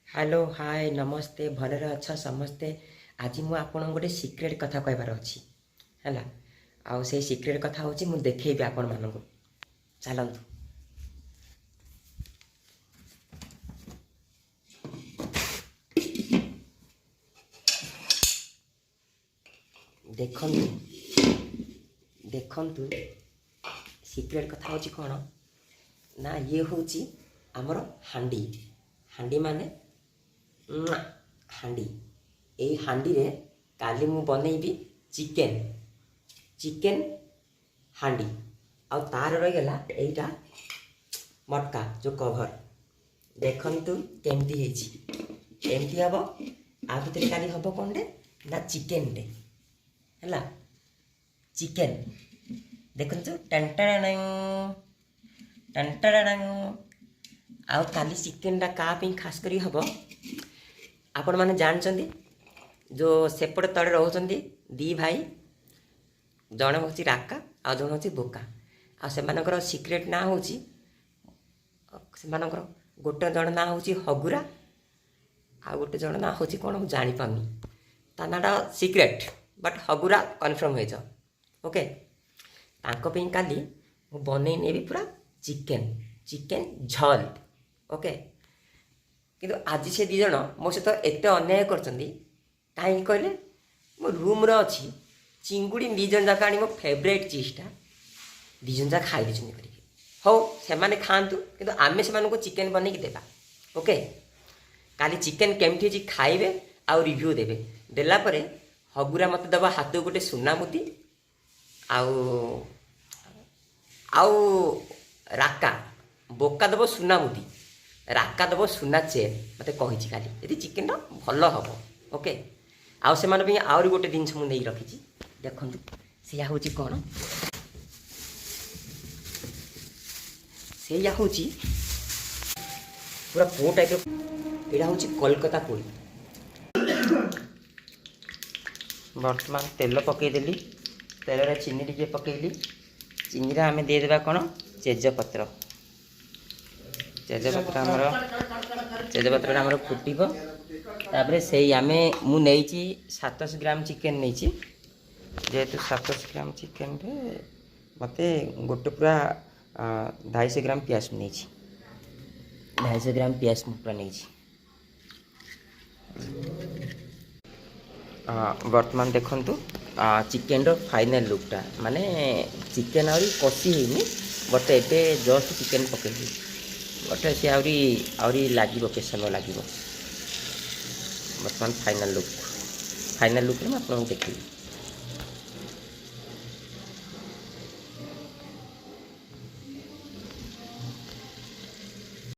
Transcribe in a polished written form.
Hello hi नमस्ते भलरे अच्छा समस्ते। आज मु आपन गोटे सिक्रेट कथा कहबार अच्छी है आउ से सिक्रेट कथा हूँ मुझे देखी आपण मानक चलतु। देखंतु देखंतु सिक्रेट कथा हूँ कौन ना ये हूँ आमर हांडी हांडी माने हांडी यही हांडी रे काली मु बनईबी चिकेन चिकेन हांडी आ तार रहीगला यहीटा मटका जो कभर देखंतु केमती एमती हम आ भितर काली हम कौन रे ना चिकेन रे है चिकेन देखु टंटाण आउ काली चिकेनटा क्या खास करी हम आपण मैंने जानते जो सेपटे तले रोचंदी दी भाई जड़े हूँ राका आ जड़े हूँ बोका आ से सिक्रेट ना हूँ गोटे जन ना हूँ हगुरा आ गोटे जन ना हूँ कौन जापानी ता नाटा सिक्रेट बट हगुरा कनफर्म हो ओके तांको काली मु बनई नेबी पूरा चिकेन चिकेन झल ओके किंतु आज से दी जन मो सहित एत अन्याय कर कहीं कहले मो रूम अच्छी चिंगुड़ी दी जन जाक आनी मो फेवरेट चीजटा दी जन जा खाई देछन करके हो से माने खातु किंतु आमे से चिकेन बनई देबा ओके काली चिकेन केमती होची खाइबे आ रिव्यू देबे देला परे हगुरा मत दबा हाथ गोटे सुना मुदी आउ आउ राका बोका दब सुना मुदी राका दब सुना चेन मत कही खाली यदि चिकेन भल हम ओके आउ से आहरी गोटे जिन मुझे रखी देखु से हूँ कौन से हूँ पूरा पो टाइप यहाँ हूँ कोलकाता पोड़ी बर्तमान तेल पकईदेली तेल चीनी टे पकईली चीनी आम देदेबा कौन तेजपत्र तेजपत्र आमर फुटब तापर से आम मु 700 ग्राम चिकेन नहीं जेहेतु 700 ग्राम चिकेन रे मते गोटे पूरा 250 ग्राम प्याज नहीं 250 ग्राम प्याज पूरा नहीं वर्तमान देखंतु चिकेन रो फाइनल लुकटा माने चिकेन आउरी कषी होनी बट एटे जस्ट चिकेन पकईली बट सी आहरी लगे के समय लगे बर्तमान फाइनल लुक मैं आपको देखी।